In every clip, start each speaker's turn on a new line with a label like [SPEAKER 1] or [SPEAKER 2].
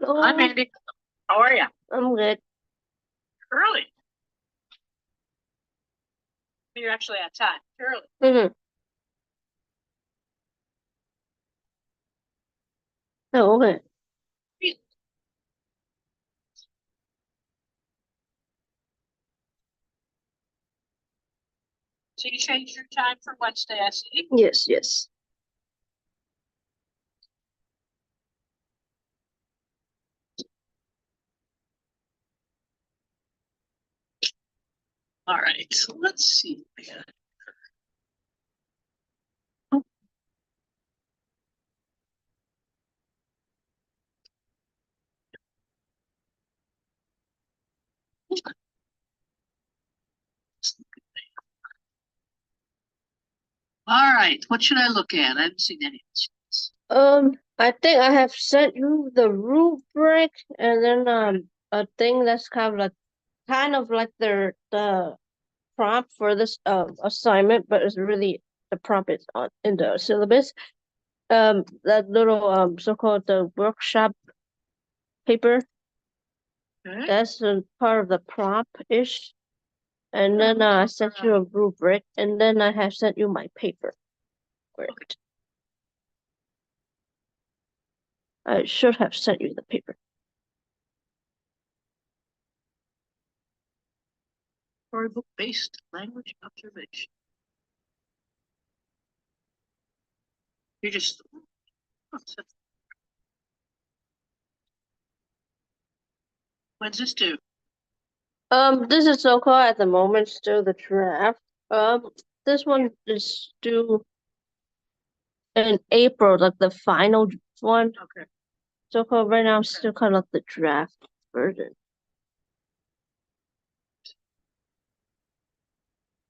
[SPEAKER 1] Hello.
[SPEAKER 2] Hi, Mandy. How are you?
[SPEAKER 1] I'm good.
[SPEAKER 2] Early. You're actually on time. Early.
[SPEAKER 1] Mm-hmm. Oh, okay.
[SPEAKER 2] So you changed your time for Wednesday, I see.
[SPEAKER 1] Yes, yes.
[SPEAKER 2] All right. So let's see. All right. What should I look at? I haven't seen any of this.
[SPEAKER 1] I think I have sent you the rubric and then a thing that's kind of like the prompt for this assignment, but it's really the prompt is on in the syllabus. That little so-called the workshop paper.
[SPEAKER 2] Okay.
[SPEAKER 1] That's a part of the prompt-ish. And then I sent you a rubric, and then I have sent you my paper for it. I should have sent you the paper.
[SPEAKER 2] Storybook-based language observation. You just. When's this due?
[SPEAKER 1] This is so-called at the moment still the draft. This one is due in April, like the final one.
[SPEAKER 2] Okay.
[SPEAKER 1] So-called right now, still kind of the draft version.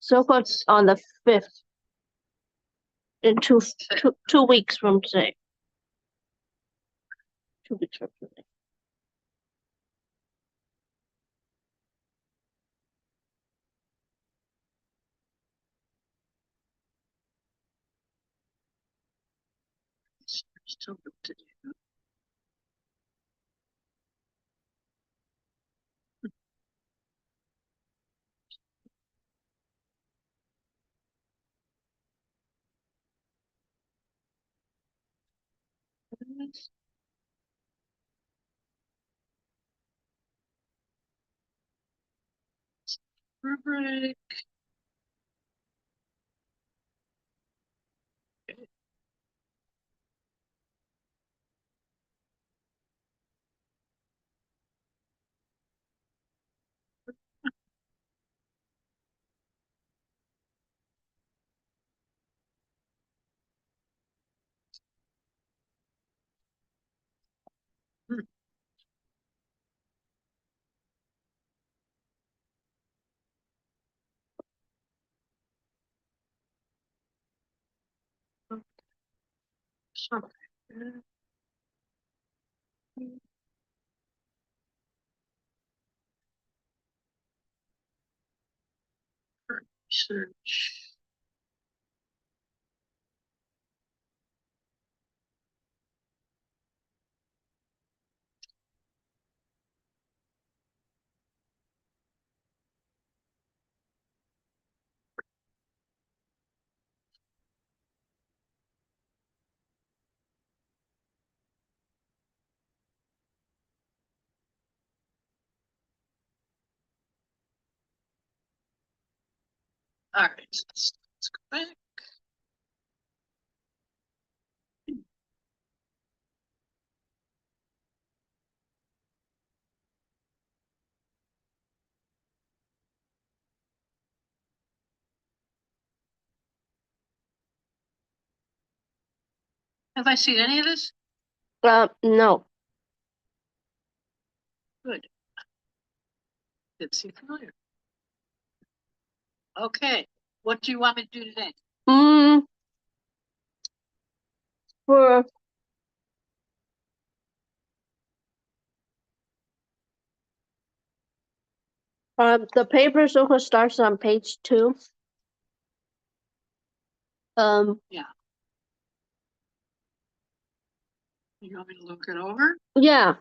[SPEAKER 1] So-called on the 5th, in two weeks from today. 2 weeks from today.
[SPEAKER 2] Still good to do. Rubric. Hmm. Sorry. Research. All right, so let's go back. Have I seen any of this?
[SPEAKER 1] No.
[SPEAKER 2] Good. Didn't seem familiar. Okay, what do you want me to do today?
[SPEAKER 1] For the paper so-called starts on page 2.
[SPEAKER 2] Yeah. You want me to look it over?
[SPEAKER 1] Yeah.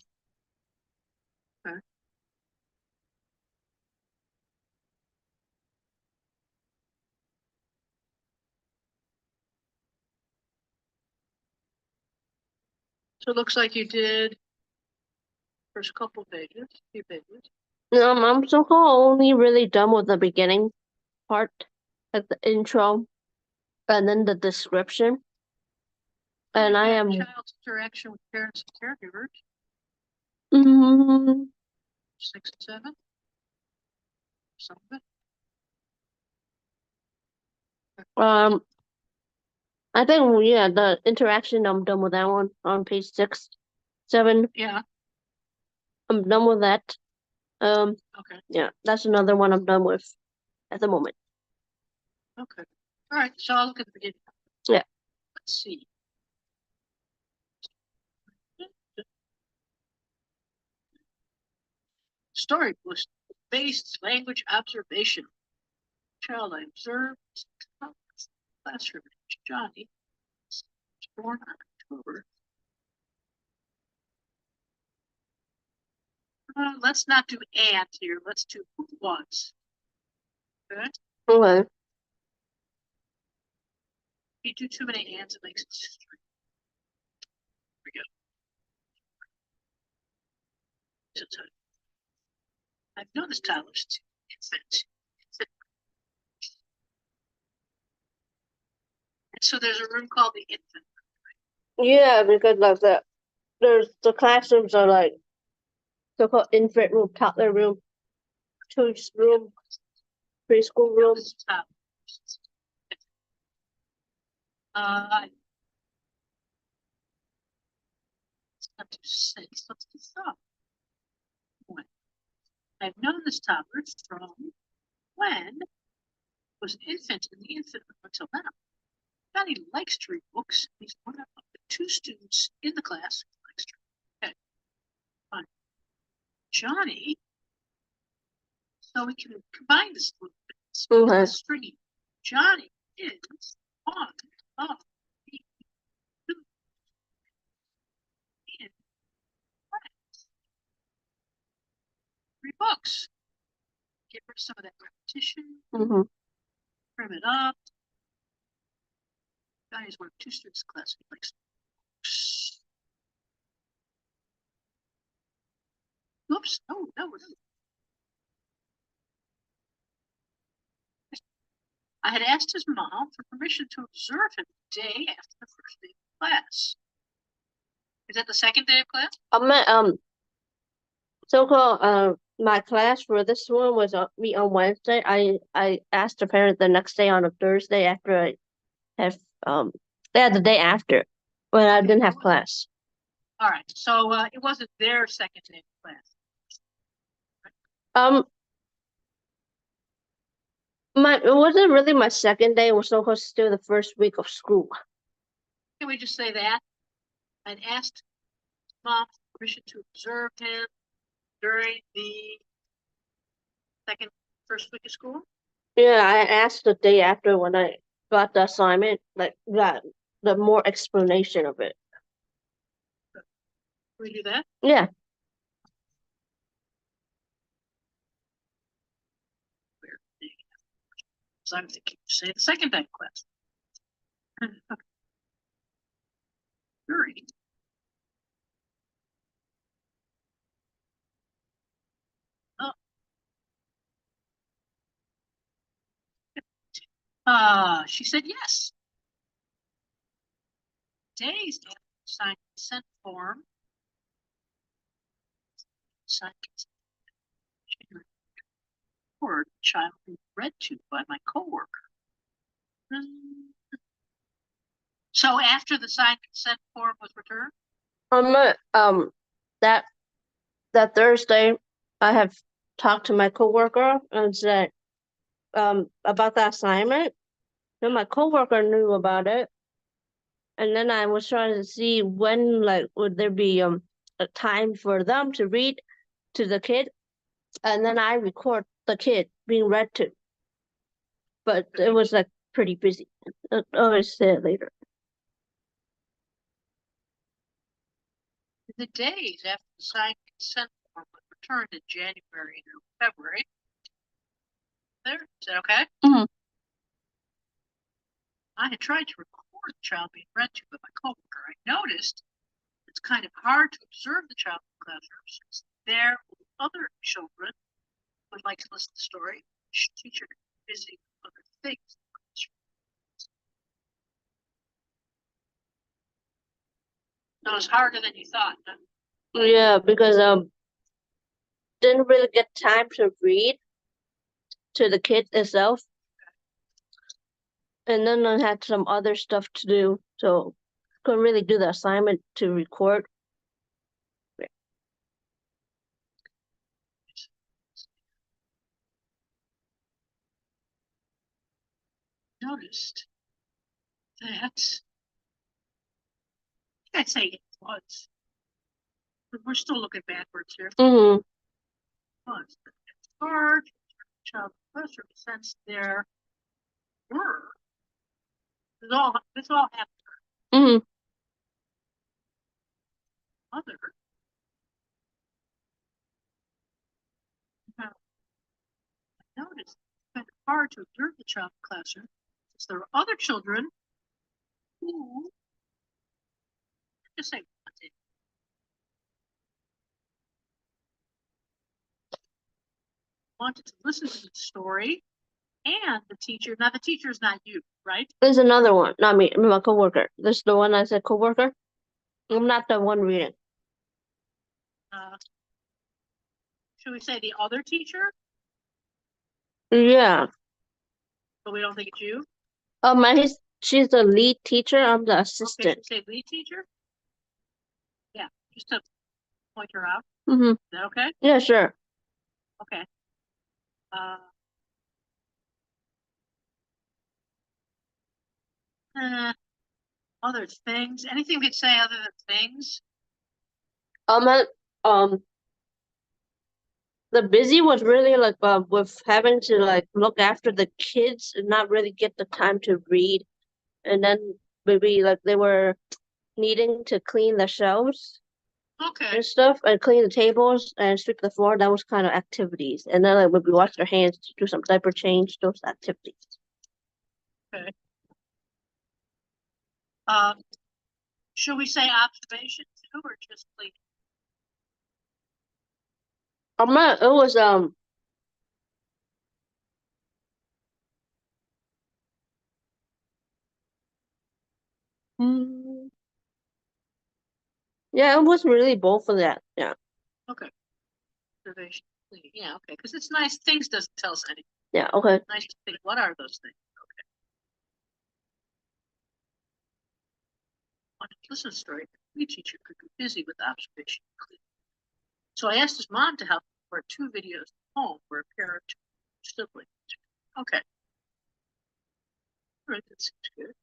[SPEAKER 2] So it looks like you did first couple pages, few pages.
[SPEAKER 1] I'm so only really done with the beginning part, like the intro, and then the description. And I am
[SPEAKER 2] child's interaction with parents and caregivers. 6 and 7. Some of it.
[SPEAKER 1] I think yeah, the interaction I'm done with that one on page 6, 7.
[SPEAKER 2] Yeah.
[SPEAKER 1] I'm done with that.
[SPEAKER 2] Okay.
[SPEAKER 1] Yeah, that's another one I'm done with at the moment.
[SPEAKER 2] Okay. All right. So I'll look at the beginning.
[SPEAKER 1] Yeah.
[SPEAKER 2] Let's see. Story was based language observation. Child I observed classroom. Johnny was born on October. Let's not do and here. Let's do who was. Okay.
[SPEAKER 1] Okay.
[SPEAKER 2] If you do too many ands, it makes it straight. Here we go. I've known this toddler's too infant. And so there's a room called the infant.
[SPEAKER 1] Yeah, because like the classrooms are like so-called infant room, toddler room, choice room, preschool room.
[SPEAKER 2] Up to 6. Let's do stop. I've known this toddler from when was an infant in the infant room until now. Johnny likes to read books. He's one of the 2 students in the class who likes to read. Okay. Fine. Johnny, so we can combine this a little bit.
[SPEAKER 1] Okay.
[SPEAKER 2] Stringy. Johnny is one of the 2 in class. 3 books. Get rid of some of that repetition. Trim it up. Johnny's one of 2 students in class who likes books. Oops. Oh, no. I had asked his mom for permission to observe him the day after the first day of class. Is that the second day of class?
[SPEAKER 1] So-called my class for this one was me on Wednesday. I asked the parent the next day on a Thursday after I have the day after when I didn't have class.
[SPEAKER 2] All right, so it wasn't their second day of class.
[SPEAKER 1] It wasn't really my second day. It was so-called still the first week of school.
[SPEAKER 2] Can we just say that? I'd asked mom for permission to observe him during the first week of school?
[SPEAKER 1] Yeah, I asked the day after when I got the assignment, like that, the more explanation of it.
[SPEAKER 2] Can we do that?
[SPEAKER 1] Yeah.
[SPEAKER 2] So I'm thinking, say the second day of class. Okay. During she said yes. Days after the signed consent form. Signed consent form, child being read to by my coworker. So after the signed consent form was returned?
[SPEAKER 1] That Thursday I have talked to my coworker and said about the assignment. Then my coworker knew about it. And then I was trying to see when, like, would there be a time for them to read to the kid, and then I record the kid being read to. But it was like pretty busy. I'll say it later.
[SPEAKER 2] The days after the signed consent form was returned in January and February. There, is that okay? I had tried to record the child being read to by my coworker. I noticed It's kind of hard to observe the child in the classroom since there are other children who would like to listen to the story. The teacher is busy with other things. So it's harder than you thought. Huh?
[SPEAKER 1] Yeah, because didn't really get time to read to the kid itself, and then I had some other stuff to do, so couldn't really do the assignment to record.
[SPEAKER 2] Noticed that I'd say it was. But we're still looking backwards here.
[SPEAKER 1] Mm-hmm.
[SPEAKER 2] Was it's hard child pressure since there were. This all happened
[SPEAKER 1] Mm-hmm.
[SPEAKER 2] other. Now, I noticed it's kind of hard to observe the child in the classroom since there were other children who just say wanted to listen to the story, and the teacher. Now the teacher is not you, right?
[SPEAKER 1] There's another one, not me, my coworker. This is the one I said coworker. I'm not the one reading.
[SPEAKER 2] Should we say the other teacher?
[SPEAKER 1] Yeah.
[SPEAKER 2] But we don't think it's you.
[SPEAKER 1] She's the lead teacher. I'm the
[SPEAKER 2] Okay,
[SPEAKER 1] assistant.
[SPEAKER 2] should we say lead teacher? Yeah, just to point her out.
[SPEAKER 1] Mm-hmm.
[SPEAKER 2] Is that okay?
[SPEAKER 1] Yeah, sure.
[SPEAKER 2] Okay. Other things. Anything we could say other than things?
[SPEAKER 1] Um, the busy was really like with having to like look after the kids and not really get the time to read, and then maybe like they were needing to clean the shelves
[SPEAKER 2] Okay.
[SPEAKER 1] and stuff, and clean the tables and sweep the floor. That was kind of activities, and then like maybe wash their hands, do some diaper change, those activities.
[SPEAKER 2] Okay. Should we say observation too, or just cleaning?
[SPEAKER 1] It was mm, yeah, it was really both of that. Yeah.
[SPEAKER 2] Okay. Observation, cleaning. Yeah, okay. Because it's nice. Things doesn't tell us anything.
[SPEAKER 1] Yeah. Okay.
[SPEAKER 2] It's nice to think. What are those things? Okay. Want to listen to the story? The teacher could be busy with observation and cleaning. So I asked his mom to help record 2 videos at home where a parent sibling. Okay. All right, that seems good.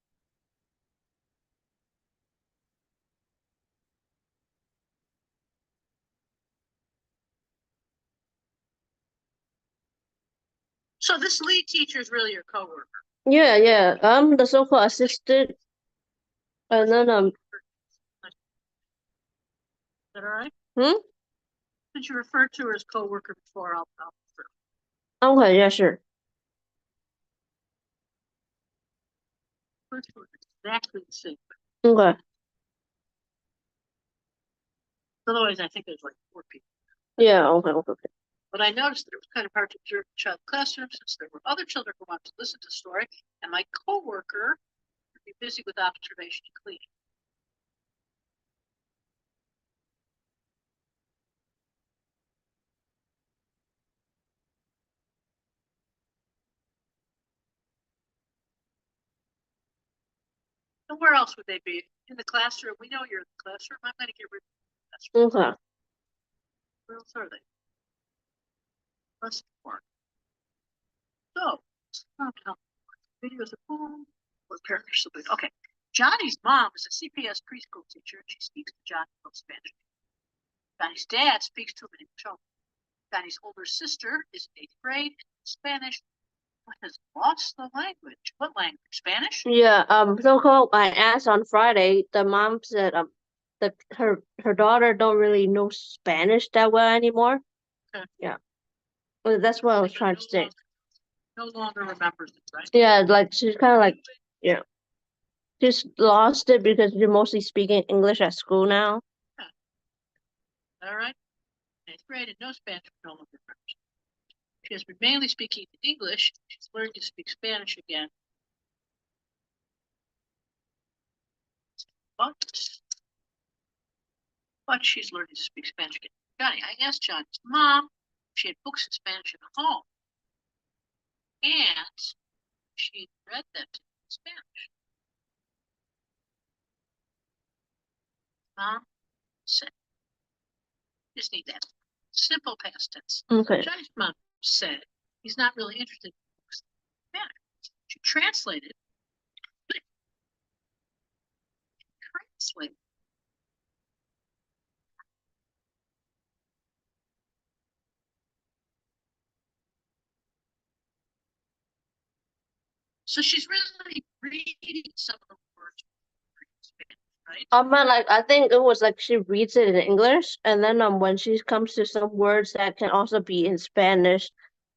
[SPEAKER 2] So this lead teacher is really your coworker.
[SPEAKER 1] Yeah. Yeah. I'm the so-called assistant, and then
[SPEAKER 2] Is that all right?
[SPEAKER 1] Hmm.
[SPEAKER 2] Since you referred to her as coworker before, I'll refer.
[SPEAKER 1] Okay. Yeah. Sure.
[SPEAKER 2] Refer to her exactly the same.
[SPEAKER 1] Okay.
[SPEAKER 2] Otherwise, I think there's like 4 people.
[SPEAKER 1] Yeah. Okay. Okay. Okay.
[SPEAKER 2] But I noticed that it was kind of hard to observe the child classroom since there were other children who wanted to listen to the story, and my coworker would be busy with observation and cleaning. And where else would they be? In the classroom? We know you're in the classroom. I'm going to get rid of the classroom.
[SPEAKER 1] Okay.
[SPEAKER 2] Where else are they? Plus 4. So, videos at home or parents. Okay. Johnny's mom is a CPS preschool teacher, and she speaks to Johnny in Spanish. Johnny's dad speaks to him in English. Johnny's older sister is in 8th grade in Spanish, but has lost the language. What language? Spanish?
[SPEAKER 1] Yeah. So-called. I asked on Friday. The mom said that her daughter don't really know Spanish that well anymore.
[SPEAKER 2] Okay.
[SPEAKER 1] Yeah. Well, that's what I was trying to say.
[SPEAKER 2] No longer remembers it, right?
[SPEAKER 1] Yeah, like she's kind of like, yeah, she's lost it because you're mostly speaking English at school now.
[SPEAKER 2] All right. 9th grade and no Spanish no longer first. She has been mainly speaking English. She's learning to speak Spanish again. But she's learning to speak Spanish again. Johnny, I asked Johnny's mom if she had books in Spanish at home. And she read them in Spanish. Mom said, just need that simple past tense.
[SPEAKER 1] Okay.
[SPEAKER 2] Johnny's mom said he's not really interested in books in Spanish. She translated. So she's really reading some of the words in Spanish, right?
[SPEAKER 1] I think it was like she reads it in English, and then when she comes to some words that can also be in Spanish,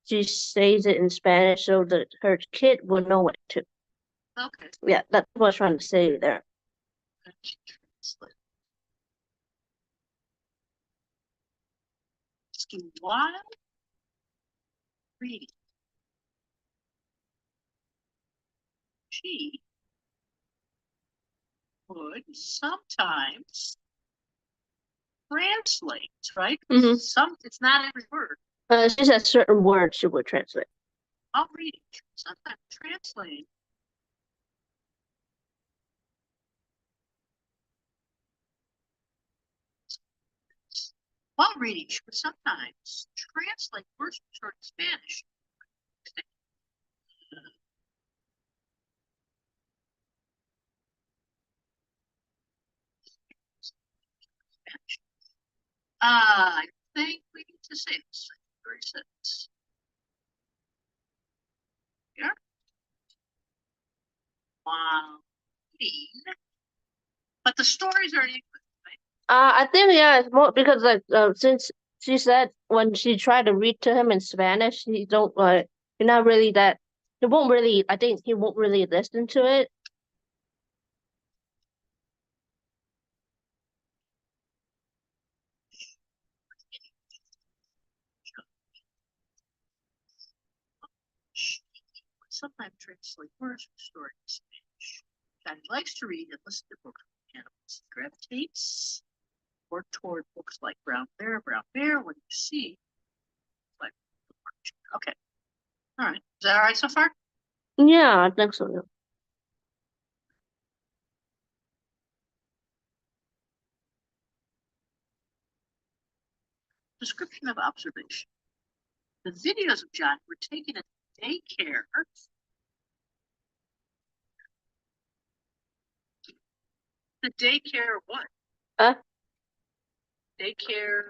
[SPEAKER 1] she says it in Spanish so that her kid will know it too.
[SPEAKER 2] Okay.
[SPEAKER 1] Yeah, that's what I was trying to say there.
[SPEAKER 2] While reading, she would sometimes translate, right? It's not every word.
[SPEAKER 1] She said certain words she would translate.
[SPEAKER 2] While reading, sometimes translating. While reading, she would sometimes translate words from Spanish. I think we need to say this. 36. Here. While reading. But the stories are in English, right?
[SPEAKER 1] I think yeah, it's more because since she said when she tried to read to him in Spanish, he don't you're not really that he won't really I think he won't really listen to it.
[SPEAKER 2] Sometimes translate words from stories in Spanish. Johnny likes to read and listen to books from animals. He gravitates or toward books like Brown Bear, when you see like okay. All right. Is that all right so far?
[SPEAKER 1] Yeah, I think so. Yeah.
[SPEAKER 2] Description of observation. The videos of Johnny were taken at daycare. The daycare what? Daycare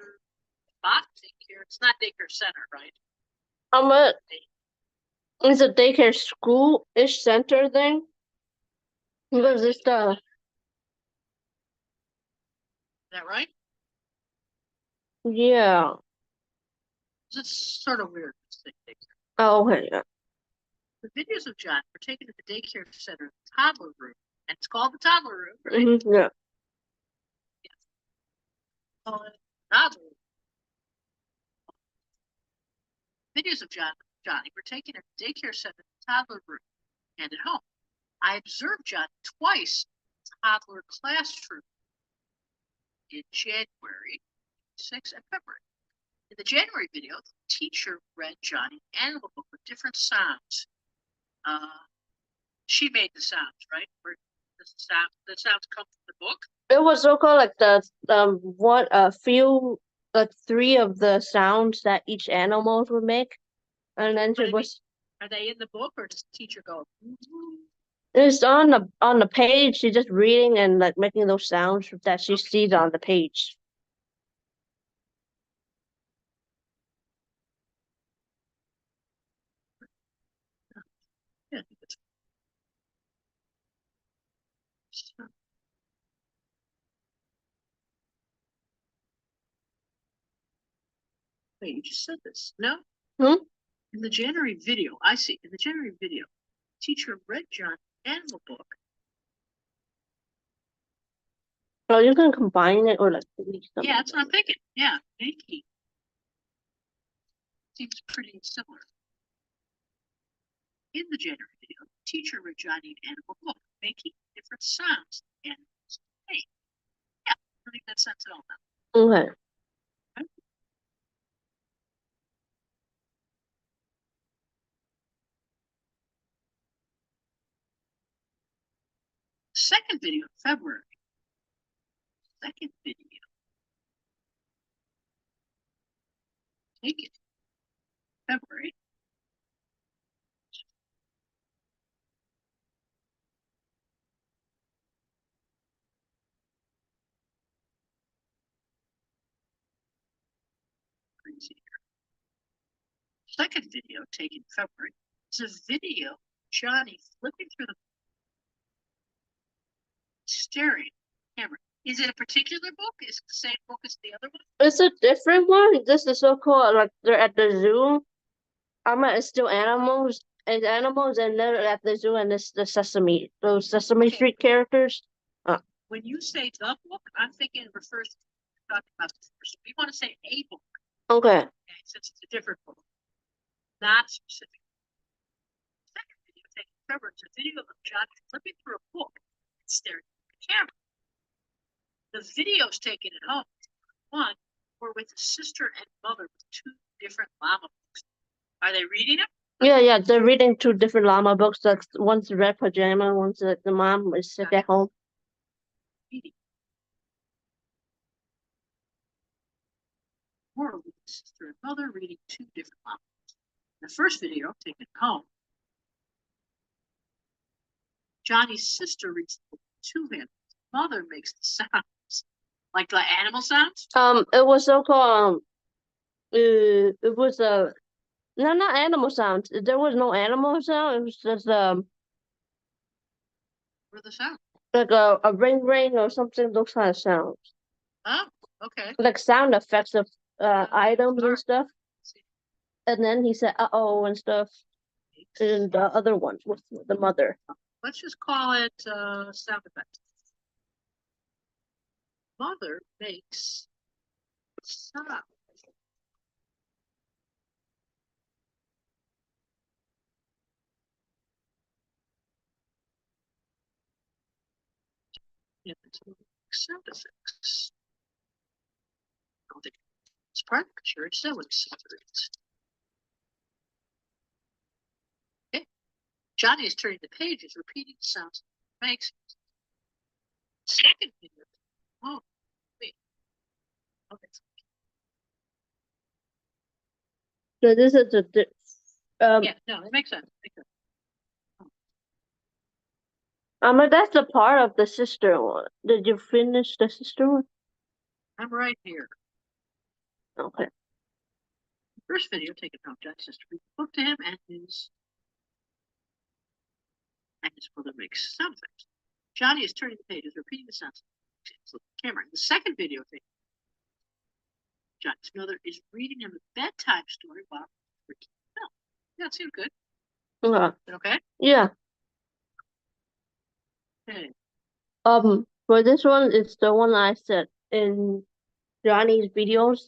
[SPEAKER 2] box daycare. It's not daycare center, right?
[SPEAKER 1] It's a daycare school-ish center thing. Because it's the
[SPEAKER 2] Is that right?
[SPEAKER 1] yeah.
[SPEAKER 2] It's sort of weird.
[SPEAKER 1] Oh, okay. Yeah.
[SPEAKER 2] The videos of John were taken at the daycare center, the toddler room, and it's called the toddler room, right?
[SPEAKER 1] Yeah.
[SPEAKER 2] Toddler room. Videos of Johnny were taken at the daycare center, the toddler room, and at home. I observed Johnny twice in the toddler classroom in January 6 and February. In the January video, the teacher read Johnny an animal book with different sounds. She made the sounds, right? Or the sounds come from the book.
[SPEAKER 1] It was so-called like the what a few like three of the sounds that each animal would make, and then it was.
[SPEAKER 2] Are they in the book, or does the teacher go?
[SPEAKER 1] It's on the page. She's just reading and like making those sounds that she sees on the page.
[SPEAKER 2] Yeah. Wait, you just said this. No? In the January video, I see. In the January video, teacher read John animal book
[SPEAKER 1] Oh, you can combine it or like delete them.
[SPEAKER 2] Yeah, that's what I'm thinking. Yeah, making seems pretty similar. In the January video, the teacher read Johnny an animal book, making different sounds and animals make. Yeah, I don't think that sense at all now.
[SPEAKER 1] Okay.
[SPEAKER 2] Second video in February. Second video. Take it. February. Crazy here. Second video taken in February. It's a video of Johnny flipping through the staring at the camera. Is it a particular book? Is it the same book as the other one?
[SPEAKER 1] It's a different one. This is so-called like they're at the zoo. It's still animals and they're at the zoo and it's those Sesame
[SPEAKER 2] Okay.
[SPEAKER 1] Street characters.
[SPEAKER 2] When you say the book, I'm thinking it refers to talking about the first. We want to say a book,
[SPEAKER 1] Okay.
[SPEAKER 2] okay, since it's a different book, not specific. Second video taken in February, it's a video of Johnny flipping through a book and staring at the camera. The videos taken at home, one were with a sister and mother with two different llama books. Are they reading them?
[SPEAKER 1] Yeah, they're reading two different llama books. Like one's red pajama, one's like the mom is sick at home.
[SPEAKER 2] Reading. Or with a sister and mother reading two different llama books. In the first video taken at home, Johnny's sister reads the book to him. Mother makes the sounds. Like the animal sounds?
[SPEAKER 1] It was so-called it was no, not animal sounds. There was no animal sound. It was just
[SPEAKER 2] What are the sounds?
[SPEAKER 1] like a ring or something. Those kind of sounds,
[SPEAKER 2] Oh, okay.
[SPEAKER 1] like sound effects of items and
[SPEAKER 2] alright.
[SPEAKER 1] stuff.
[SPEAKER 2] See.
[SPEAKER 1] And then he said "uh-oh" and stuff. And the other one was the mother.
[SPEAKER 2] Let's just call it sound effect. Mother makes sound. Yeah, sound effects. I don't think it's part of the picture. It's that what it is. Okay. Johnny is turning the pages, repeating the sounds it makes. Second video. Oh, wait. Okay.
[SPEAKER 1] So this is
[SPEAKER 2] Yeah, no, it makes sense.
[SPEAKER 1] That's the part of the sister one. Did you finish the sister one?
[SPEAKER 2] I'm right here.
[SPEAKER 1] Okay.
[SPEAKER 2] The first video taken from Johnny's sister reads the book to him and his mother makes sound effects. Johnny is turning the pages, repeating the sounds of the camera. In the second video taken, Johnny's mother is reading him a bedtime story while freaking out. Yeah, it seemed good. Okay?
[SPEAKER 1] Yeah.
[SPEAKER 2] Okay.
[SPEAKER 1] For this one, it's the one I said in Johnny's videos.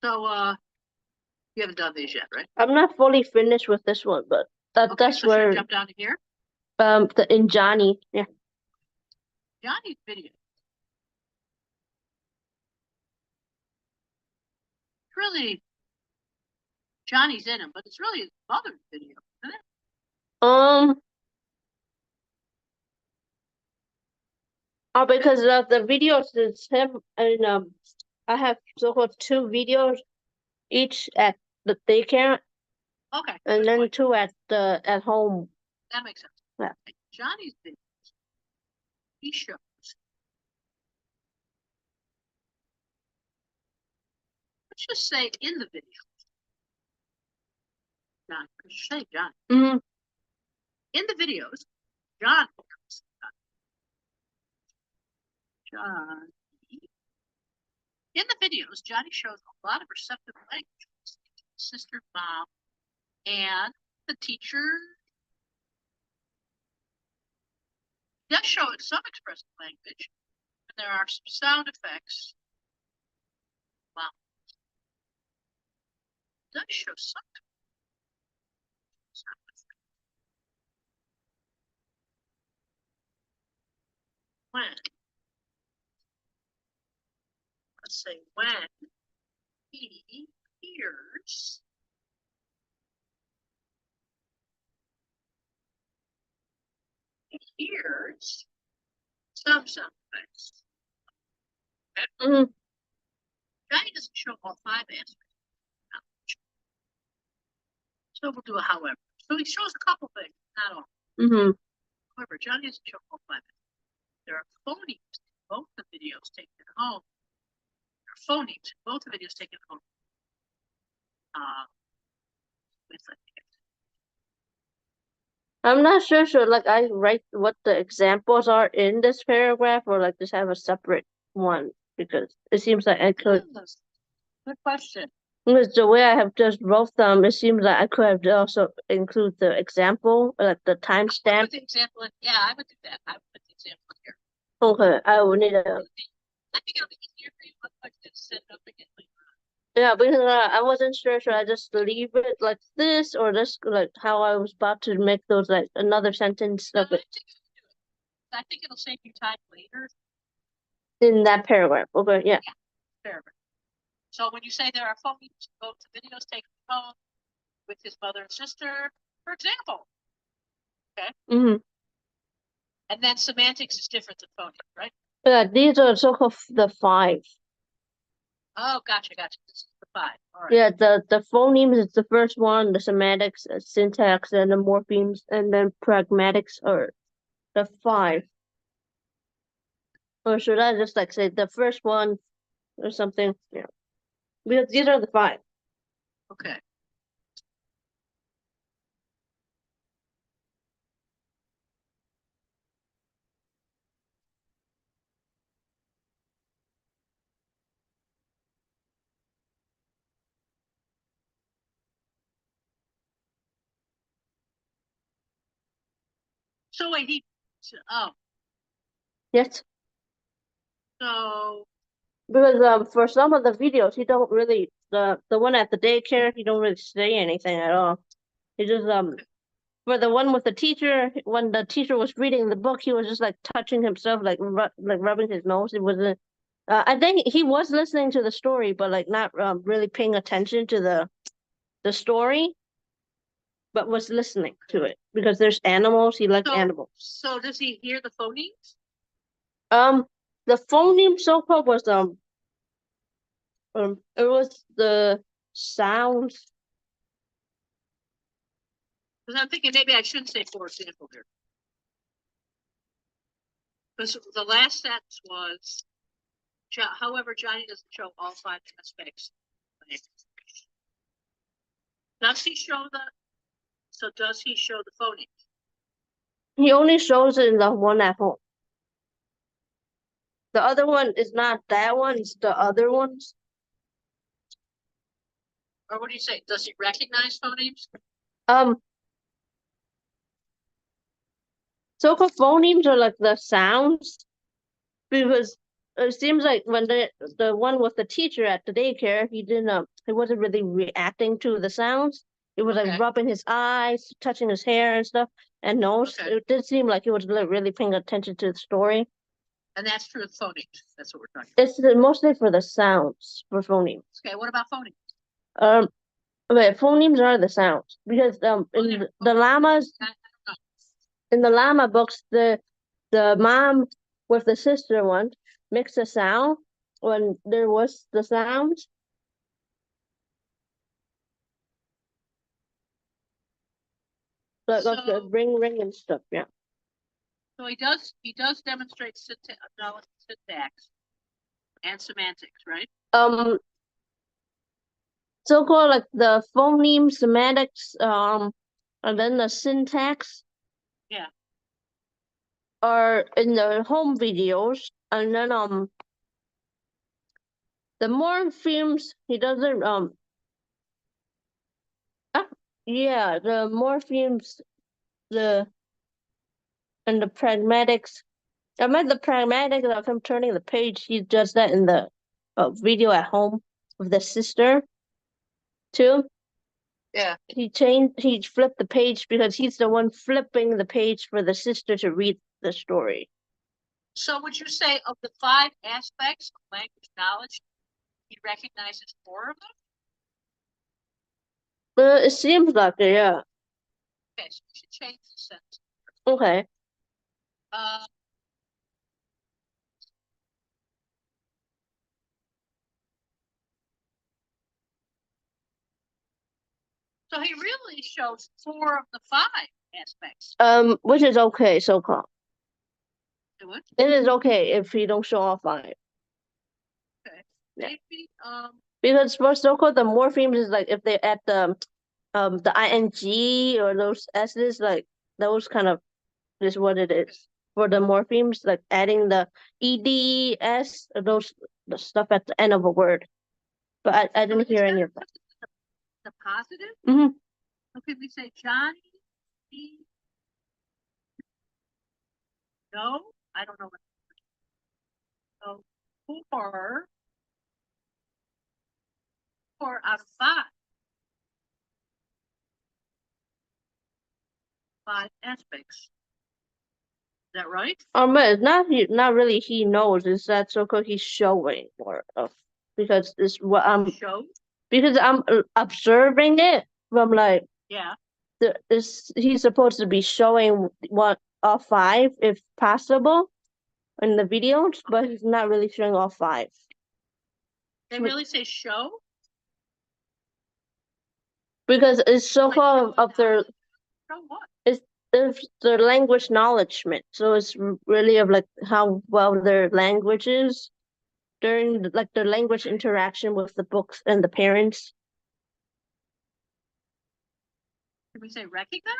[SPEAKER 2] So, you haven't done these yet, right?
[SPEAKER 1] I'm not fully finished with this one, but
[SPEAKER 2] Okay,
[SPEAKER 1] that's
[SPEAKER 2] so should I
[SPEAKER 1] where
[SPEAKER 2] jump down to here?
[SPEAKER 1] in Johnny, yeah.
[SPEAKER 2] Johnny's video. Really, Johnny's in him, but it's really his mother's video, isn't it?
[SPEAKER 1] Because the videos is him and I have so-called two videos, each at the daycare
[SPEAKER 2] Okay.
[SPEAKER 1] and then two at home.
[SPEAKER 2] That makes sense.
[SPEAKER 1] Yeah.
[SPEAKER 2] Johnny's video. He shows. Let's just say in the video. John, say John.
[SPEAKER 1] Mm-hmm.
[SPEAKER 2] In the videos, John. In the videos, Johnny shows a lot of receptive language. Sister, mom, and the teacher. It does show some expressive language, and there are some sound effects. Wow. It does show some sound effects. When? Let's say when he hears some sound effects. Okay?
[SPEAKER 1] Mm-hmm.
[SPEAKER 2] Johnny doesn't show all 5 aspects. So we'll do a however. So he shows a couple things, not all.
[SPEAKER 1] Mm-hmm.
[SPEAKER 2] However, Johnny doesn't show all 5 aspects. There are phonemes in both the videos taken at home. There are phonemes in both the videos taken at home. With
[SPEAKER 1] I'm not sure. Should like I write what the examples are in this paragraph, or like just have a separate one because it seems like I could.
[SPEAKER 2] Good question.
[SPEAKER 1] Because the way I have just wrote them, it seems like I could have also include the example, like the timestamp.
[SPEAKER 2] Put the example in. Yeah, I would do that. I would put the example in here.
[SPEAKER 1] Okay, I will need a.
[SPEAKER 2] I think it'll be easier for you to set it up again later on.
[SPEAKER 1] Yeah, because I wasn't sure should I just leave it like this or just like how I was about to make those like another sentence
[SPEAKER 2] No,
[SPEAKER 1] of it
[SPEAKER 2] I think it'll save you time later.
[SPEAKER 1] in that paragraph. Okay, yeah.
[SPEAKER 2] Paragraph. So when you say there are phonemes, both the videos taken home with his mother and sister, for example. Okay.
[SPEAKER 1] Mm-hmm.
[SPEAKER 2] And then semantics is different than phonics, right?
[SPEAKER 1] Yeah, these are so-called the 5.
[SPEAKER 2] Oh, gotcha. This is the 5. All right.
[SPEAKER 1] Yeah, the phonemes is the first one, the semantics, syntax, and the morphemes, and then pragmatics are the 5. Or should I just like say the first one or something? Yeah, because these are the 5.
[SPEAKER 2] Okay. So wait,
[SPEAKER 1] Yes.
[SPEAKER 2] So
[SPEAKER 1] Because for some of the videos he don't really the one at the daycare he don't really say anything at all. He just for the one with the teacher, when the teacher was reading the book, he was just like touching himself, like like rubbing his nose. It wasn't. I think he was listening to the story, but like not really paying attention to the story, but was listening to it because there's animals. He likes animals.
[SPEAKER 2] So does he hear the phonemes?
[SPEAKER 1] The phoneme so-called was it was the sounds.
[SPEAKER 2] Because I'm thinking maybe I shouldn't say for example here. Because the last sentence was, however, Johnny doesn't show all 5 aspects. Does he show does he show the phonemes?
[SPEAKER 1] He only shows it in the one at home. The other one is not that one, it's the other ones.
[SPEAKER 2] Or what do you say? Does he recognize phonemes?
[SPEAKER 1] So-called phonemes are like the sounds because it seems like when the one with the teacher at the daycare, he wasn't really reacting to the sounds. It was like rubbing his eyes, touching his hair and stuff, and nose. It did seem like he was really paying attention to the story.
[SPEAKER 2] And that's true of phonics. That's what we're talking about.
[SPEAKER 1] It's mostly for the sounds for phonemes.
[SPEAKER 2] Okay, what about phonemes?
[SPEAKER 1] Okay, phonemes are the sounds because in the llamas. In the llama books, the mom with the sister one makes a sound when there was the sound. Like of the ring and stuff, yeah.
[SPEAKER 2] So he does demonstrate syntax and semantics, right?
[SPEAKER 1] So-called like the phoneme semantics, and then the syntax.
[SPEAKER 2] Yeah.
[SPEAKER 1] Are in the home videos, and then the morphemes he doesn't yeah, the morphemes the And the pragmatics. I meant the pragmatics of him turning the page. He does that in the video at home with the sister too.
[SPEAKER 2] Yeah.
[SPEAKER 1] He flipped the page because he's the one flipping the page for the sister to read the story.
[SPEAKER 2] So would you say of the 5 aspects of language knowledge, he recognizes 4 of them?
[SPEAKER 1] It seems like it, yeah.
[SPEAKER 2] Okay, so we should change the sentence.
[SPEAKER 1] Okay.
[SPEAKER 2] So he really shows 4 of the 5 aspects.
[SPEAKER 1] Which is okay so far.
[SPEAKER 2] Do it.
[SPEAKER 1] It is okay if he don't show all 5.
[SPEAKER 2] Okay.
[SPEAKER 1] Yeah.
[SPEAKER 2] Maybe
[SPEAKER 1] Because for so-called the morphemes is like if they add the ing or those s's, like those kind of is what it is for the morphemes, like adding the eds or those the stuff at the end of a word. But I didn't hear any of that.
[SPEAKER 2] The positive?
[SPEAKER 1] Mm-hmm.
[SPEAKER 2] Okay, we say Johnny. No, I don't know what. So 4 out of 5. 5 aspects. Is that right?
[SPEAKER 1] It's not really he knows, it's that so-called he's showing more of because this what I'm
[SPEAKER 2] Show?
[SPEAKER 1] because I'm observing it from like
[SPEAKER 2] Yeah.
[SPEAKER 1] he's supposed to be showing what all 5 if possible in the videos, but he's not really showing all 5.
[SPEAKER 2] They really say show?
[SPEAKER 1] Because it's so-called of their
[SPEAKER 2] Show what?
[SPEAKER 1] it's their language knowledgement. So it's really of like how well their language is during like the language interaction with the books and the parents.
[SPEAKER 2] Can we say recognize?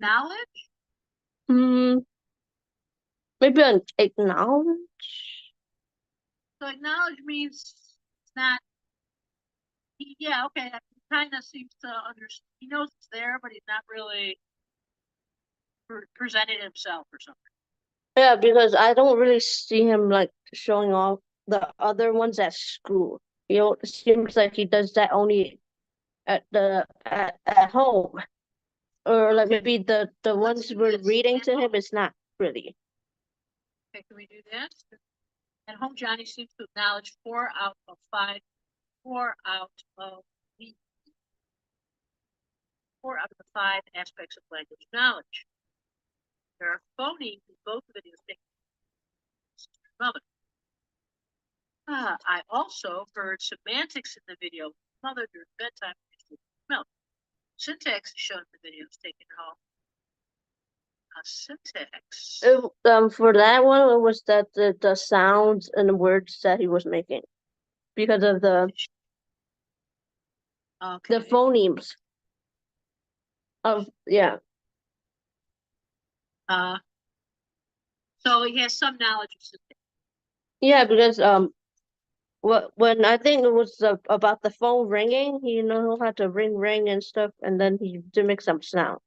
[SPEAKER 2] Knowledge?
[SPEAKER 1] Hmm. Maybe acknowledge.
[SPEAKER 2] So acknowledge means it's not. Yeah, okay. He kind of seems to understand. He knows it's there, but he's not really presented himself or something.
[SPEAKER 1] Yeah, because I don't really see him like showing off the other ones at school. It seems like he does that only at home. Or like maybe the ones we're reading to him is not really.
[SPEAKER 2] Okay, can we do that? At home, Johnny seems to acknowledge 4 out of 5. 4 out of the 4 out of the 5 aspects of language knowledge. There are phonemes in both videos taken from mother. I also heard semantics in the video. Mother during bedtime. Milk. Syntax is shown in the videos taken home. Syntax.
[SPEAKER 1] For that one, it was that the sounds and the words that he was making because of the phonemes of yeah.
[SPEAKER 2] So he has some knowledge of syntax.
[SPEAKER 1] Yeah, because when I think it was about the phone ringing, he know how to ring and stuff, and then he to make some sound.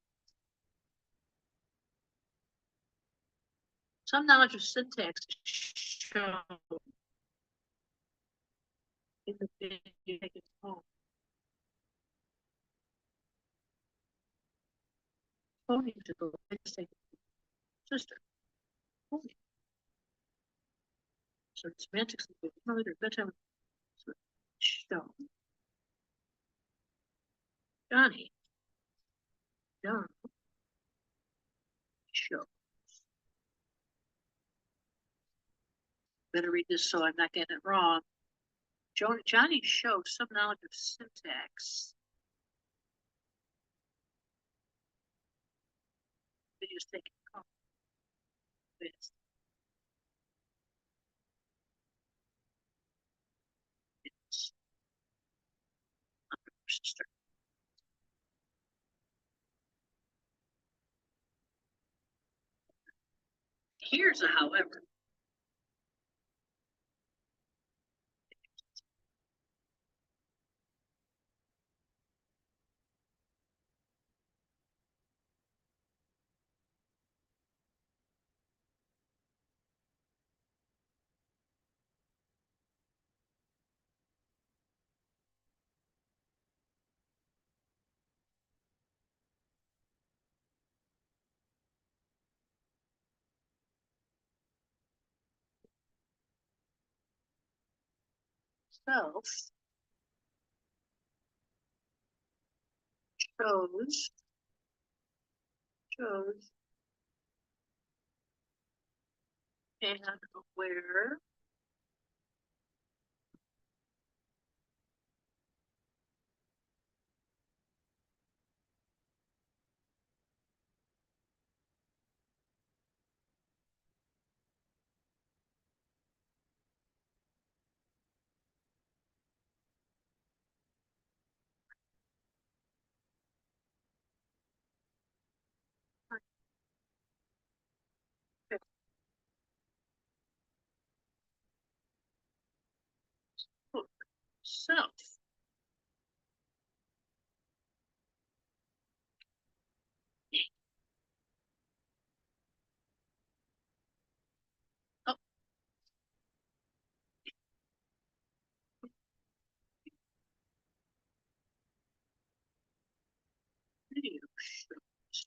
[SPEAKER 2] Some knowledge of syntax is shown in the video taken home. Phonemes to the sister. Phoneme. So semantics is mother during bedtime. Shown. Johnny. John. Show. Better read this so I'm not getting it wrong. Johnny shows some knowledge of syntax. Videos taken home. Sister. Here's a however. self chose and aware self. Oh, video shows.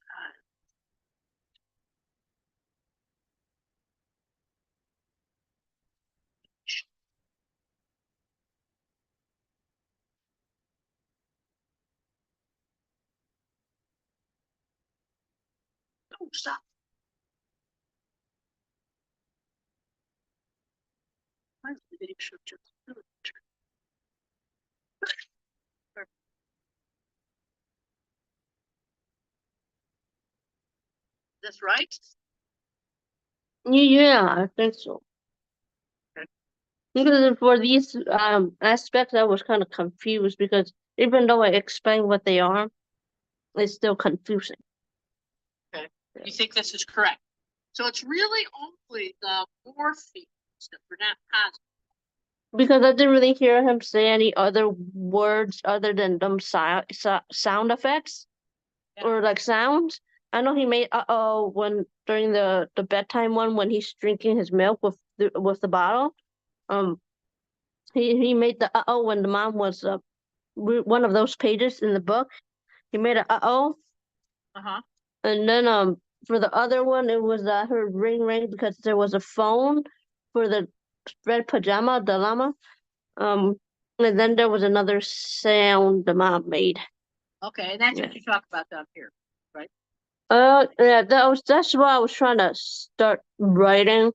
[SPEAKER 2] Oh, stop. Why is the video show just That's right?
[SPEAKER 1] Yeah, I think so.
[SPEAKER 2] Okay.
[SPEAKER 1] Because for these aspects, I was kind of confused because even though I explained what they are, it's still confusing.
[SPEAKER 2] Okay. You think this is correct? So it's really only the morphemes that we're not positive.
[SPEAKER 1] Because I didn't really hear him say any other words other than them sound effects or like sounds. I know he made when during the bedtime one when he's drinking his milk with the bottle. Um, he made the when the mom was one of those pages in the book. He made a
[SPEAKER 2] Uh-huh.
[SPEAKER 1] and then for the other one it was her ring ring because there was a phone for the red pajama the llama. And then there was another sound the mom made.
[SPEAKER 2] Okay, and that's what you talk about down here, right?
[SPEAKER 1] Yeah, that's what I was trying to start writing.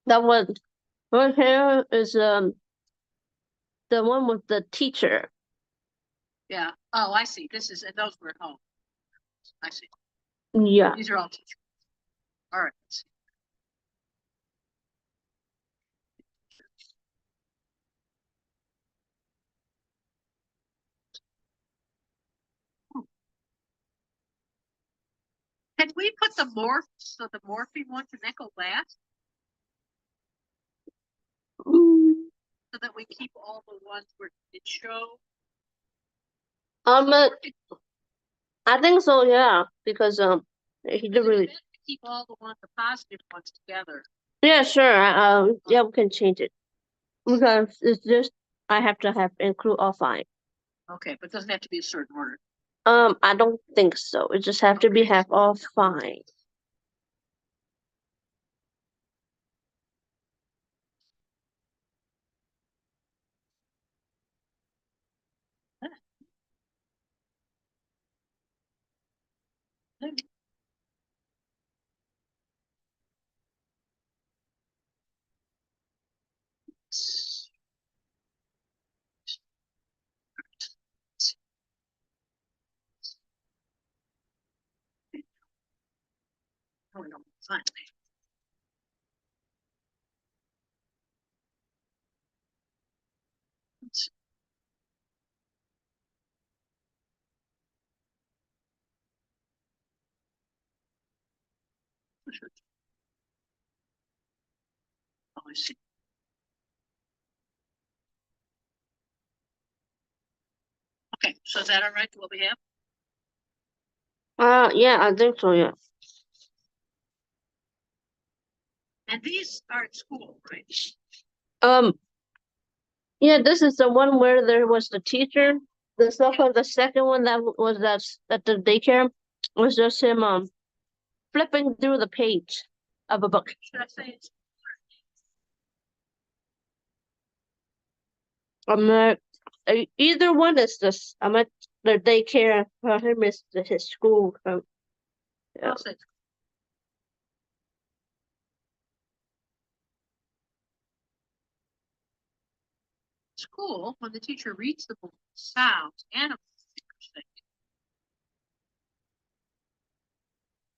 [SPEAKER 1] That was right here is the one with the teacher.
[SPEAKER 2] Yeah. Oh, I see. This is, and those were at home. I see.
[SPEAKER 1] Yeah.
[SPEAKER 2] These are all teachers. All right. Let's see. Can we put the morph, so the morphine one, can that go last?
[SPEAKER 1] Mm,
[SPEAKER 2] So that we keep all the ones where it show.
[SPEAKER 1] um, uh, I think so. Yeah, because he did really.
[SPEAKER 2] Keep all the ones, the positive ones together.
[SPEAKER 1] Yeah, sure. Yeah, we can change it because it's just I have to have include all five.
[SPEAKER 2] Okay, but it doesn't have to be a certain order.
[SPEAKER 1] I don't think so. It just have to be have all five.
[SPEAKER 2] Oh, no, fine. Oh, I see. Okay, so is that all right, what we have?
[SPEAKER 1] Yeah, I think so. Yeah.
[SPEAKER 2] And these are at school, right?
[SPEAKER 1] Um, yeah, this is the one where there was the teacher. The stuff of the second one that was at the daycare was just him flipping through the page of a book.
[SPEAKER 2] Should I say it's
[SPEAKER 1] I'm at either one is this. I'm at the daycare. For him is his school. Yeah.
[SPEAKER 2] I'll say school, when the teacher reads the book, sounds, animals,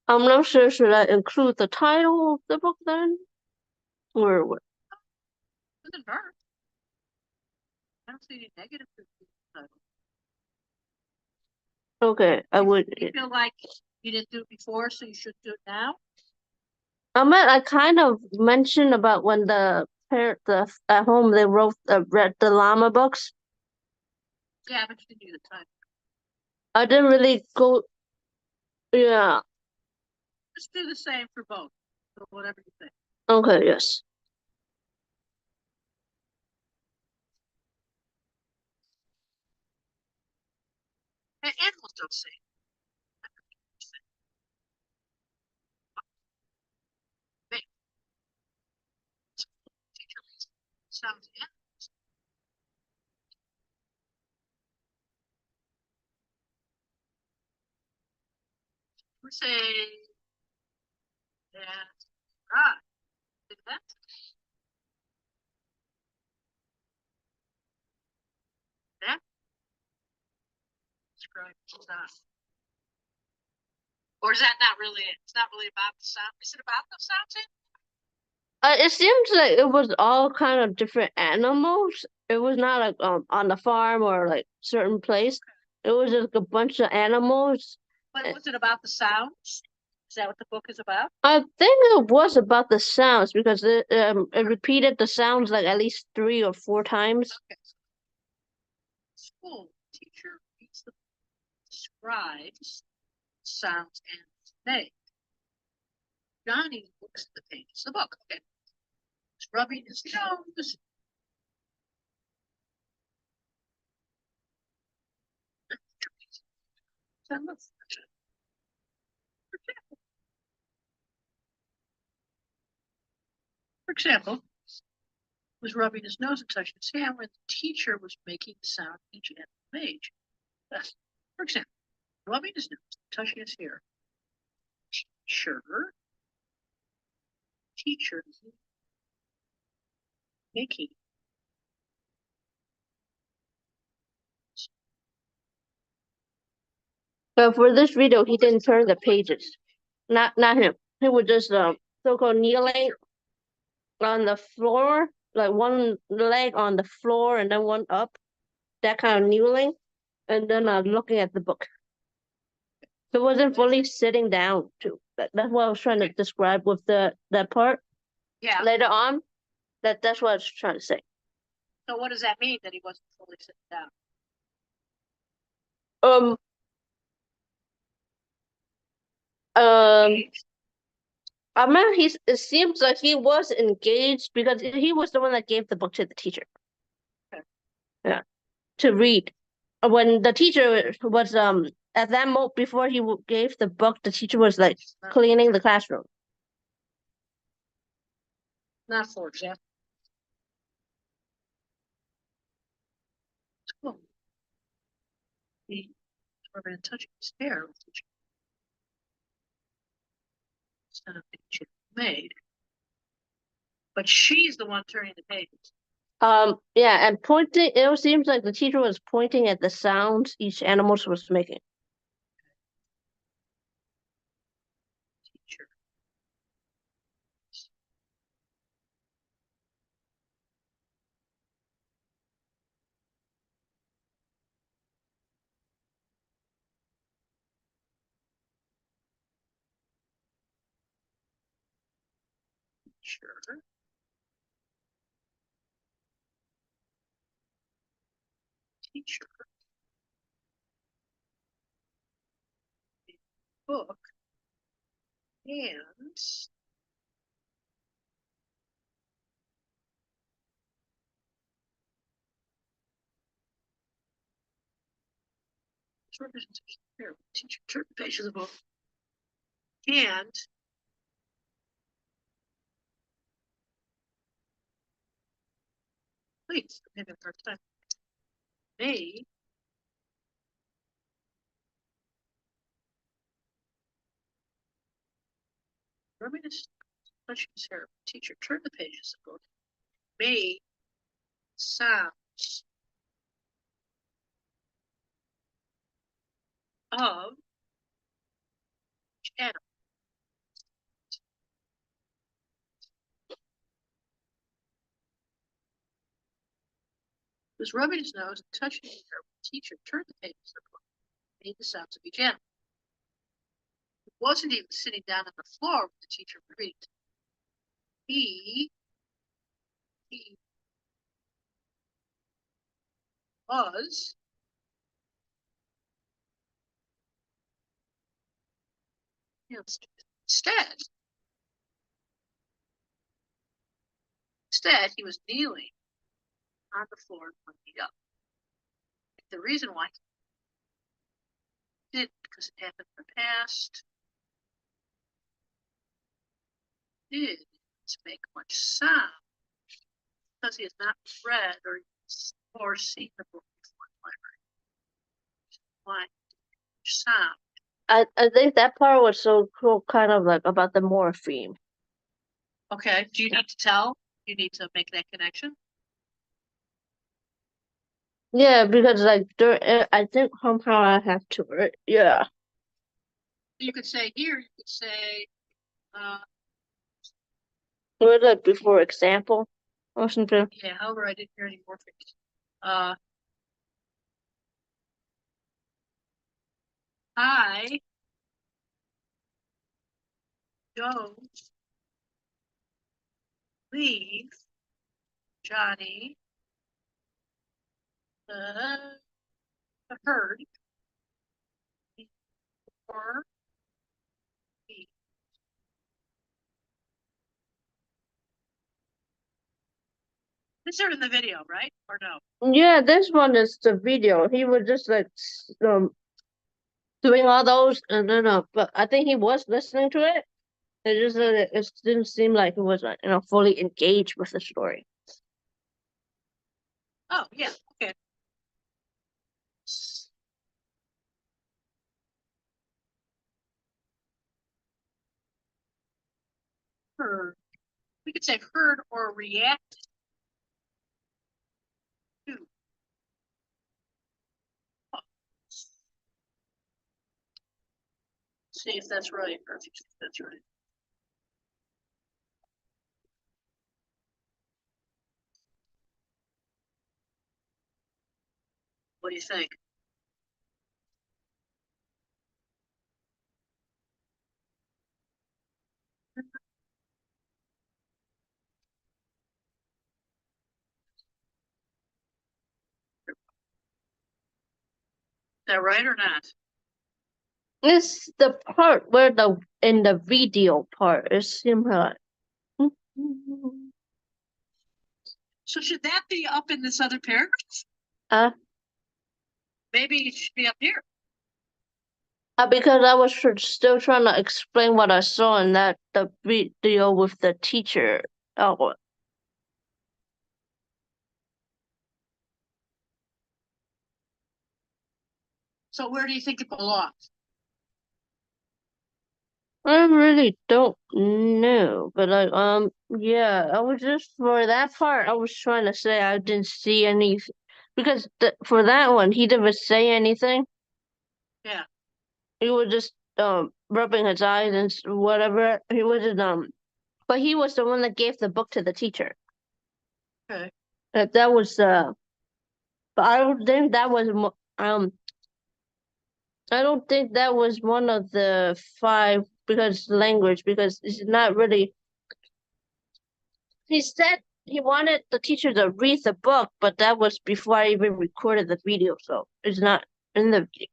[SPEAKER 1] I'm not sure. Should I include the title of the book then, or what?
[SPEAKER 2] doesn't hurt. I don't see any negative to the title.
[SPEAKER 1] Okay, I would.
[SPEAKER 2] You feel like you didn't do it before, so you should do it now?
[SPEAKER 1] I kind of mentioned about when the at home they wrote read the llama books.
[SPEAKER 2] Yeah, but you didn't do the title.
[SPEAKER 1] I didn't really go. Yeah.
[SPEAKER 2] Just do the same for both, or whatever you think.
[SPEAKER 1] Okay. Yes.
[SPEAKER 2] And animals don't say. Teacher reads sounds animals. We're saying that right. Did that? That describes sound. Or is that not really it? It's not really about the sound. Is it about the sounds?
[SPEAKER 1] It seems like it was all kind of different animals. It was not like on the farm or like certain place. It was just a bunch of animals.
[SPEAKER 2] But was it about the sounds? Is that what the book is about?
[SPEAKER 1] I think it was about the sounds because it repeated the sounds like at least 3 or 4 times.
[SPEAKER 2] Okay. School teacher reads the describes sounds animals make. Johnny looks at the pages of the book. Okay. He's rubbing his nose. For example, was rubbing his nose and touching his hand when the teacher was making the sound each animal made. For example, rubbing his nose, touching his hair. Teacher, making.
[SPEAKER 1] But for this video, he didn't turn the pages. Not him. He was just so-called kneeling on the floor, like one leg on the floor and then one up. That kind of kneeling, and then looking at the book. He wasn't fully sitting down too. That's what I was trying to describe with that part.
[SPEAKER 2] Yeah.
[SPEAKER 1] Later on, that's what I was trying to say.
[SPEAKER 2] So what does that mean that he wasn't fully sitting down?
[SPEAKER 1] Um. I mean, it seems like he was engaged because he was the one that gave the book to the teacher.
[SPEAKER 2] Okay.
[SPEAKER 1] Yeah, to read. When the teacher was at that moment before he gave the book, the teacher was like cleaning the classroom.
[SPEAKER 2] Not for example. Cool. We're going to touch his hair with the instead of the made. But she's the one turning the pages.
[SPEAKER 1] Yeah, and pointing. It seems like the teacher was pointing at the sounds each animal was making.
[SPEAKER 2] Teacher. Teacher. Teacher. Book. And representation here. Teacher turn the page of the book. And please, I'm having a hard time. may rubbing his touching his hair. Teacher, turn the pages of the book. May sounds of animal. He was rubbing his nose and touching his hair. Teacher, turn the pages of the book. Made the sounds of each animal. He wasn't even sitting down on the floor when the teacher would read. He was instead he was kneeling on the floor and looking up. The reason why he did because it happened in the past did make much sound because he has not read or seen the book before in the library. Why sound?
[SPEAKER 1] I think that part was so cool, kind of like about the morpheme.
[SPEAKER 2] Okay. Do you need to tell? You need to make that connection.
[SPEAKER 1] Yeah, because like I think somehow I have to. Yeah.
[SPEAKER 2] You could say here. You could say,
[SPEAKER 1] Was it before example or something?
[SPEAKER 2] yeah. However, I didn't hear any more things. I don't leave Johnny the herd or me. This is in the video, right? Or no?
[SPEAKER 1] Yeah, this one is the video. He was just like doing all those, and then but I think he was listening to it. It just it didn't seem like he was like fully engaged with the story.
[SPEAKER 2] Oh, yeah. Okay. Heard. We could say heard or reacted to. See if that's right, or if you think that's right. What do you think? Is that right or not?
[SPEAKER 1] It's the part where in the video part it seemed like.
[SPEAKER 2] So should that be up in this other paragraph? Maybe it should be up here.
[SPEAKER 1] Because I was still trying to explain what I saw in the video with the teacher. Oh,
[SPEAKER 2] So where do you think it belongs?
[SPEAKER 1] I really don't know, but yeah, I was just for that part. I was trying to say I didn't see any because for that one he didn't say anything.
[SPEAKER 2] Yeah.
[SPEAKER 1] He was just rubbing his eyes and whatever. He wasn't but he was the one that gave the book to the teacher.
[SPEAKER 2] Okay.
[SPEAKER 1] That was but I don't think that was I don't think that was one of the five because language because it's not really. He said he wanted the teacher to read the book, but that was before I even recorded the video, so it's not in the video.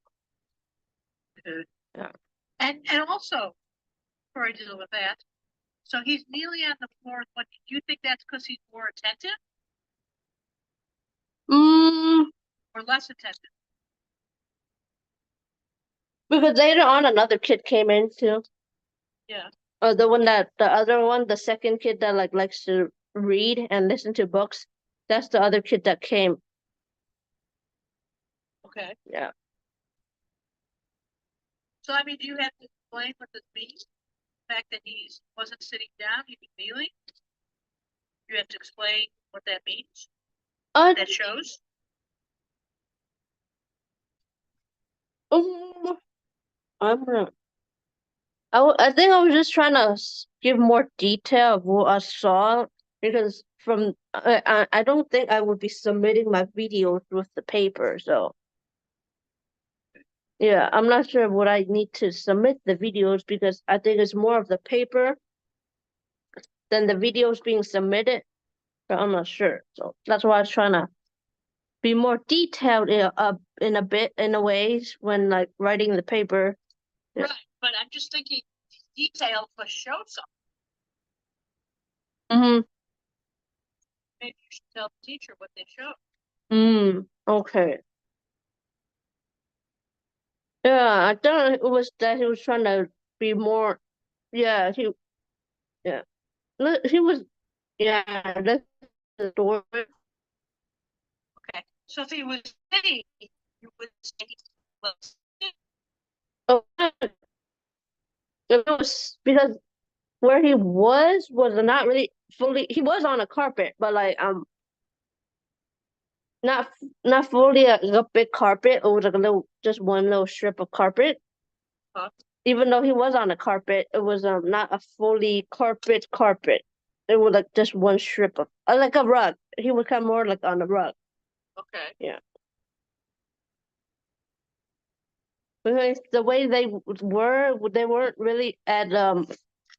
[SPEAKER 2] Okay.
[SPEAKER 1] Yeah.
[SPEAKER 2] And also, before I deal with that, so he's kneeling on the floor. What do you think that's because he's more attentive or less attentive?
[SPEAKER 1] Because later on another kid came in too.
[SPEAKER 2] Yeah.
[SPEAKER 1] The other one, the second kid that likes to read and listen to books, that's the other kid that came.
[SPEAKER 2] Okay.
[SPEAKER 1] Yeah.
[SPEAKER 2] So, I mean, do you have to explain what this means? The fact that he wasn't sitting down, he was kneeling? You have to explain what that means? That shows?
[SPEAKER 1] I'm not. I think I was just trying to give more detail of what I saw because from I don't think I would be submitting my videos with the paper, so yeah, I'm not sure what I need to submit the videos because I think it's more of the paper than the videos being submitted, but I'm not sure. So that's why I was trying to be more detailed in a bit in a ways when like writing the paper. Yeah.
[SPEAKER 2] Right, but I'm just thinking details must show something.
[SPEAKER 1] Mm-hmm.
[SPEAKER 2] Maybe you should tell the teacher what they show.
[SPEAKER 1] Okay. Yeah, I thought it was that he was trying to be more. Yeah, yeah. He was. Yeah, that's the story.
[SPEAKER 2] Okay. So if he was sitting, you would say he was sitting.
[SPEAKER 1] Oh, it was because where he was not really fully. He was on a carpet, but like not not fully a big carpet. It was like a little, just one little strip of carpet.
[SPEAKER 2] Huh?
[SPEAKER 1] Even though he was on a carpet, it was not a fully carpet. It was like just one strip of like a rug. He would come more like on a rug.
[SPEAKER 2] Okay.
[SPEAKER 1] Yeah. Because the way they weren't really at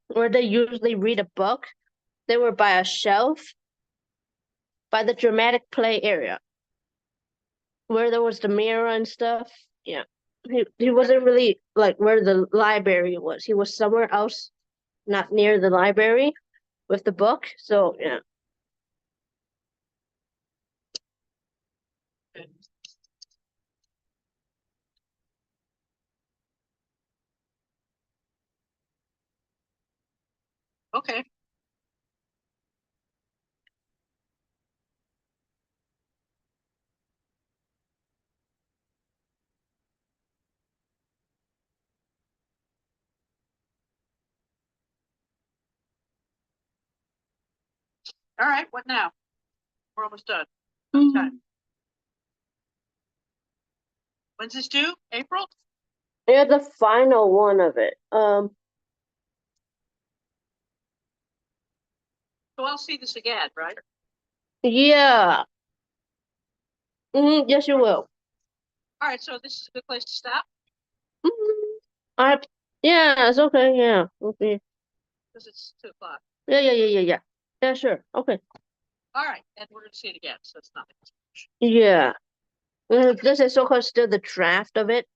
[SPEAKER 1] where they usually read a book. They were by a shelf by the dramatic play area where there was the mirror and stuff. Yeah. He wasn't really like where the library was. He was somewhere else, not near the library with the book. So yeah.
[SPEAKER 2] Okay. All right. What now? We're almost done. Time. When's this due? April?
[SPEAKER 1] Yeah, the final one of it.
[SPEAKER 2] So I'll see this again, right?
[SPEAKER 1] Yeah. Yes, you will.
[SPEAKER 2] All right. So this is a good place to stop
[SPEAKER 1] I yeah, it's okay. Yeah, okay.
[SPEAKER 2] because it's 2 o'clock.
[SPEAKER 1] Yeah. Yeah, sure. Okay.
[SPEAKER 2] All right. And we're going to see it again. So it's not.
[SPEAKER 1] Yeah. This is so-called still the draft of it,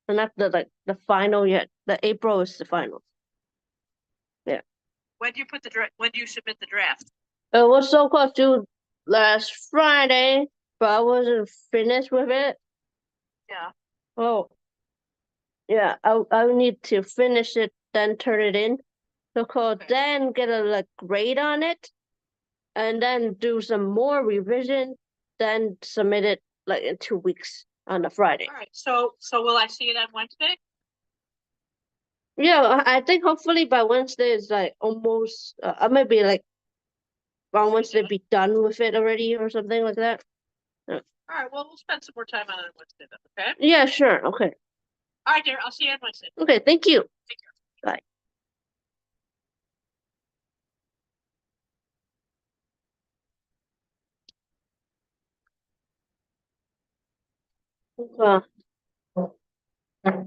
[SPEAKER 1] and not the final yet. The April is the final. Yeah.
[SPEAKER 2] When do you put when do you submit the draft?
[SPEAKER 1] It was so-called due last Friday, but I wasn't finished with it.
[SPEAKER 2] Yeah.
[SPEAKER 1] Oh, yeah. I need to finish it, then turn it in. So-called then get a like grade on it, and then do some more revision, then submit it like in 2 weeks on a Friday.
[SPEAKER 2] All right. So will I see it on Wednesday?
[SPEAKER 1] Yeah, I think hopefully by Wednesday is like almost. I might be like on Wednesday be done with it already or something like that. Yeah.
[SPEAKER 2] All right. Well, we'll spend some more time on it on Wednesday then. Okay.
[SPEAKER 1] Yeah, sure. Okay.
[SPEAKER 2] All right, dear. I'll see you on Wednesday.
[SPEAKER 1] Okay. Thank you.
[SPEAKER 2] Take care.
[SPEAKER 1] Bye. Uh,